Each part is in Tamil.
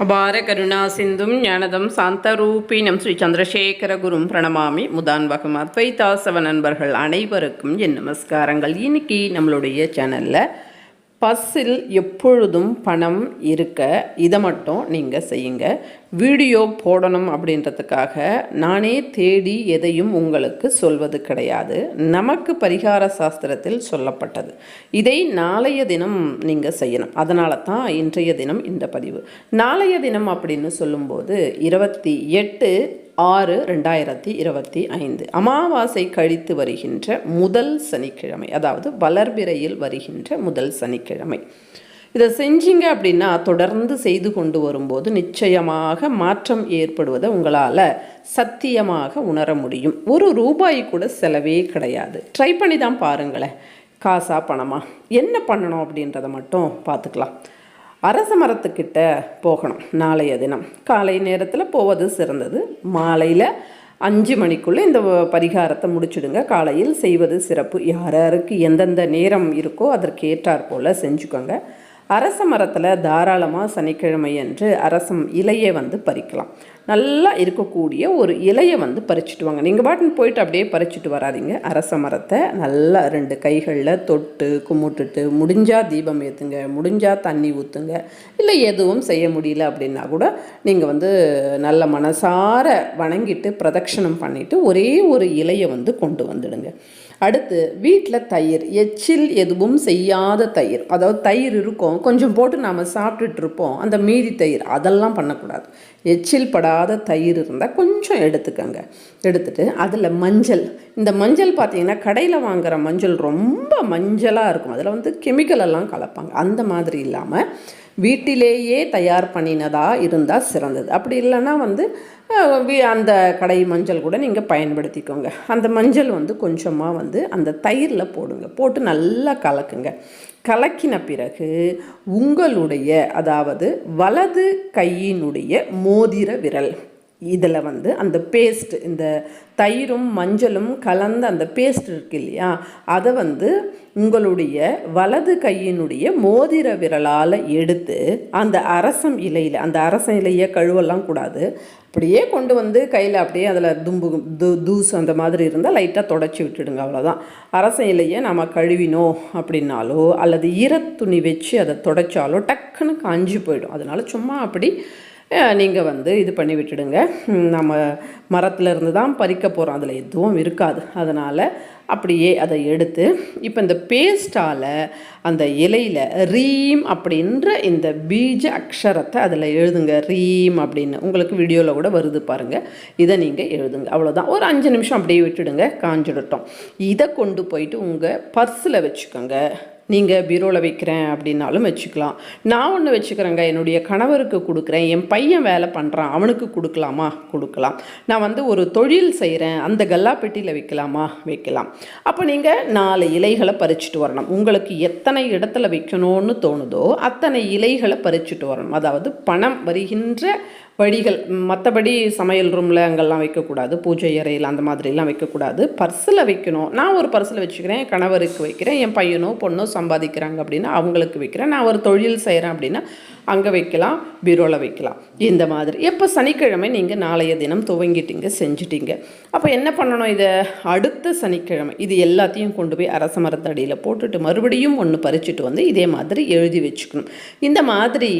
அபார கருணா சிந்தும் ஞானதம் சாந்தரூபினம் ஸ்ரீ சந்திரசேகர குரும் பிரணமாமி முதான்வகம் அத்வைதாசவ நண்பர்கள் அனைவருக்கும் என் நமஸ்காரங்கள். இன்னைக்கு நம்மளுடைய சேனலில் பஸ்ஸில் எப்பொழுதும் பணம் இருக்க இதை மட்டும் நீங்கள் செய்யுங்க. வீடியோ போடணும் அப்படின்றதுக்காக நானே தேடி எதையும் உங்களுக்கு சொல்வது கிடையாது. நமக்கு பரிகார சாஸ்திரத்தில் சொல்லப்பட்டது. இதை நாளைய தினம் நீங்கள் செய்யணும். அதனால தான் இன்றைய தினம் இந்த பதிவு. நாளைய தினம் அப்படின்னு சொல்லும்போது 28/6/2025 அமாவாசை கழித்து வருகின்ற முதல் சனிக்கிழமை, அதாவது வளர்பிறையில் வருகின்ற முதல் சனிக்கிழமை. இதை செஞ்சீங்க அப்படின்னா தொடர்ந்து செய்து கொண்டு வரும்போது நிச்சயமாக மாற்றம் ஏற்படுவதை உங்களால் சத்தியமாக உணர முடியும். ₹1 கூட செலவே கிடையாது. ட்ரை பண்ணி தான் பாருங்களேன். காசா பணமா என்ன பண்ணணும் அப்படின்றத மட்டும் பார்த்துக்கலாம். அரச மரத்துக்கிட்ட போகணும். நாளைய தினம் காலை நேரத்தில் போவது சிறந்தது. மாலையில் 5 மணிக்குள்ளே இந்த பரிகாரத்தை முடிச்சுடுங்க. காலையில் செய்வது சிறப்பு. யாருக்கு எந்தெந்த நேரம் இருக்கோ அதற்கு ஏற்றாற் போல் செஞ்சுக்கோங்க. அரச மரத்தில் தாராளமாக சனிக்கிழமை அன்று அரசம் இலையை பறிக்கலாம். நல்லா இருக்கக்கூடிய ஒரு இலையை பறிச்சுட்டு வாங்க. நீங்கள் பாட்டுன்னு போயிட்டு அப்படியே பறிச்சுட்டு வராதிங்க. அரச மரத்தை நல்லா 2 கைகளில் தொட்டு கும்பிட்டுட்டு முடிஞ்சால் தீபம் ஏற்றுங்க, முடிஞ்சால் தண்ணி ஊற்றுங்க. இல்லை எதுவும் செய்ய முடியல அப்படின்னா கூட நீங்கள் நல்ல மனசார வணங்கிட்டு பிரதட்சணம் பண்ணிவிட்டு ஒரே ஒரு இலையை கொண்டு வந்துடுங்க. அடுத்து வீட்டில் தயிர், எச்சில் எதுவும் செய்யாத தயிர், அதாவது தயிர் இருக்கும் கொஞ்சம் போட்டு நாம் சாப்பிட்டுட்டு இருப்போம், அந்த மீதி தயிர் அதெல்லாம் பண்ணக்கூடாது. எச்சில் படாத தயிர் இருந்தால் கொஞ்சம் எடுத்துக்கோங்க. எடுத்துட்டு அதில் மஞ்சள், இந்த மஞ்சள் பார்த்திங்கன்னா கடையில் வாங்குகிற மஞ்சள் ரொம்ப மஞ்சளாக இருக்கும். அதில் கெமிக்கல் எல்லாம் கலப்பாங்க. அந்த மாதிரி இல்லாமல் வீட்டிலேயே தயார் பண்ணினதாக இருந்தால் சிறந்தது. அப்படி இல்லைன்னா அந்த கடை மஞ்சள் கூட நீங்கள் பயன்படுத்திக்கோங்க. அந்த மஞ்சள் கொஞ்சமாக அந்த தயிரில் போடுங்க. போட்டு நல்லா கலக்குங்க. கலக்கின பிறகு உங்களுடைய, அதாவது வலது கையினுடைய மோதிர விரல் இதில் அந்த பேஸ்ட், இந்த தயிரும் மஞ்சளும் கலந்த அந்த பேஸ்ட் இருக்கு இல்லையா, அதை உங்களுடைய வலது கையினுடைய மோதிர விரலால் எடுத்து அந்த அரசம் இலையில், அந்த அரசம் இலையை கழுவெல்லாம் கூடாது, அப்படியே கொண்டு கையில் அப்படியே அதில் தூசு அந்த மாதிரி இருந்தால் லைட்டாக தொடச்சி விட்டுடுங்க. அவ்வளோதான். அரசம் இலையை நம்ம கழுவினோம் அப்படின்னாலோ அல்லது ஈரத்துணி வச்சு அதை தொடச்சாலோ டக்குன்னு காஞ்சி போயிடும். அதனால் சும்மா அப்படி நீங்கள் இது பண்ணி விட்டுடுங்க. நம்ம மரத்தில் இருந்து தான் பறிக்க போகிறோம், அதில் எதுவும் இருக்காது. அதனால் அப்படியே அதை எடுத்து இப்போ இந்த பேஸ்டால் அந்த இலையில் ரீம் அப்படின்ற இந்த பீஜ அக்ஷரத்தை அதில் எழுதுங்க. ரீம் அப்படின்னு உங்களுக்கு வீடியோவில் கூட வருது பாருங்கள். இதை நீங்கள் எழுதுங்க. அவ்வளோதான். ஒரு 5 நிமிஷம் அப்படியே விட்டுடுங்க, காஞ்சிடட்டும். இதை கொண்டு போயிட்டு உங்கள் பர்ஸில் வச்சுக்கோங்க. நீங்கள் பீரோவில் வைக்கிறேன் அப்படின்னாலும் வச்சுக்கலாம். நான் ஒன்று வச்சுக்கிறேங்க, என்னுடைய கணவருக்கு கொடுக்குறேன், என் பையன் வேலை பண்ணுறான் அவனுக்கு கொடுக்கலாமா, கொடுக்கலாம். நான் ஒரு தொழில் செய்கிறேன் அந்த கல்லாப்பெட்டியில் வைக்கலாமா, வைக்கலாம். அப்போ நீங்கள் 4 இலைகளை பறிச்சுட்டு வரணும். உங்களுக்கு எத்தனை இடத்துல வைக்கணும்னு தோணுதோ அத்தனை இலைகளை பறிச்சுட்டு வரணும். அதாவது பணம் வருகின்ற வழிகள், மற்றபடி சமையல் ரூமில் அங்கெல்லாம் வைக்கக்கூடாது, பூஜை அறையில் அந்த மாதிரிலாம் வைக்கக்கூடாது. பர்ஸில் வைக்கணும். நான் ஒரு பர்ஸில் வச்சுக்கிறேன், என் கணவருக்கு வைக்கிறேன், என் பையனோ பொண்ணோ சம்பாதிக்கிறாங்க அப்படின்னா அவங்களுக்கு வைக்கிறேன், நான் ஒரு தொழில் செய்கிறேன் அப்படின்னா அங்கே வைக்கலாம், பீரோவில் வைக்கலாம். இந்த மாதிரி எப்போ சனிக்கிழமை நீங்கள் நாளைய தினம் துவங்கிட்டீங்க, செஞ்சிட்டீங்க. அப்போ என்ன பண்ணணும், இதை அடுத்த சனிக்கிழமை இது எல்லாத்தையும் கொண்டு போய் அரச மரத்தடியில் போட்டுட்டு மறுபடியும் ஒன்று பறிச்சுட்டு இதே மாதிரி எழுதி வச்சுக்கணும். இந்த மாதிரி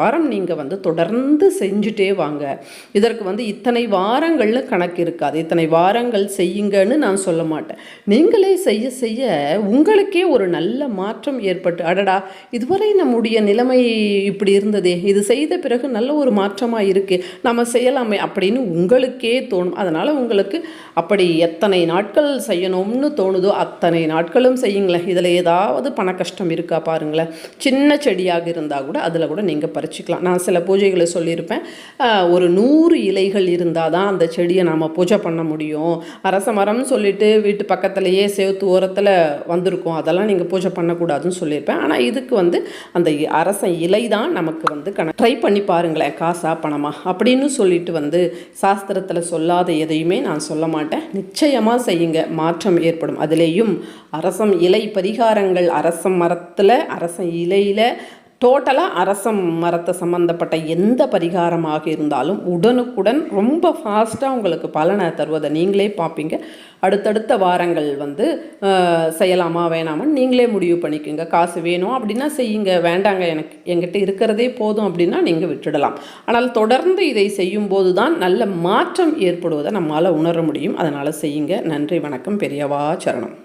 வாரம் நீங்கள் தொடர்ந்து செஞ்சுட்டே வாங்க. இதற்கு இத்தனை வாரங்கள்னு கணக்கு இருக்காது. இத்தனை வாரங்கள் செய்யுங்கன்னு நான் சொல்ல மாட்டேன். நீங்களே செய்ய செய்ய உங்களுக்கே ஒரு நல்ல மாற்றம் ஏற்பட்டு, அடடா இதுவரை நம்முடைய நிலைமை இப்படி இருந்ததே, இது செய்த பிறகு நல்ல ஒரு மாற்றமாக இருக்குது, நம்ம செய்யலாமே அப்படின்னு உங்களுக்கே தோணும். அதனால் உங்களுக்கு அப்படி எத்தனை நாட்கள் செய்யணும்னு தோணுதோ அத்தனை நாட்களும் செய்யுங்களேன். இதில் ஏதாவது பண கஷ்டம் இருக்கா பாருங்களேன். சின்ன செடியாக இருந்தால் கூட அதில் கூட நீங்கள் பறிச்சிக்கலாம். நான் சில பூஜைகளை சொல்லியிருப்பேன். ஒரு 100 இலைகள் இருந்தால் தான் அந்த செடியை நாம் பூஜை பண்ண முடியும். அரச மரம்னு சொல்லிட்டு வீட்டு பக்கத்துலேயே சேவத்து ஓரத்தில் வந்திருக்கும், அதெல்லாம் நீங்கள் பூஜை பண்ணக்கூடாதுன்னு சொல்லியிருப்பேன். ஆனால் இதுக்கு அந்த அரச இலை தான் நமக்கு ட்ரை பண்ணி பாருங்களேன், காசா பணமா அப்படின்னு சொல்லிட்டு சாஸ்திரத்தில் சொல்லாத எதையுமே நான் சொல்ல மாட்டேன். நிச்சயமாக செய்யுங்க, மாற்றம் ஏற்படும். அதிலேயும் அரசம் இலை பரிகாரங்கள், அரச மரத்தில் அரச இலையில் டோட்டலாக அரச மரத்தை சம்மந்தப்பட்ட எந்த பரிகாரமாக இருந்தாலும் உடனுக்குடன் ரொம்ப ஃபாஸ்ட்டாக உங்களுக்கு பலனை தருவதை நீங்களே பார்ப்பீங்க. அடுத்தடுத்த வாரங்கள் வந்து செய்யலாமா வேணாமான்னு நீங்களே முடிவு பண்ணிக்கோங்க. காசு வேணும் அப்படின்னா செய்யுங்க, வேண்டாங்க எனக்கு என்கிட்ட இருக்கிறதே போதும் அப்படின்னா நீங்கள் விட்டுடலாம். ஆனால் தொடர்ந்து இதை செய்யும்போது தான் நல்ல மாற்றம் ஏற்படுவதை நம்மளால் உணர முடியும். அதனால் செய்யுங்க. நன்றி, வணக்கம். பெரியவா சரணம்.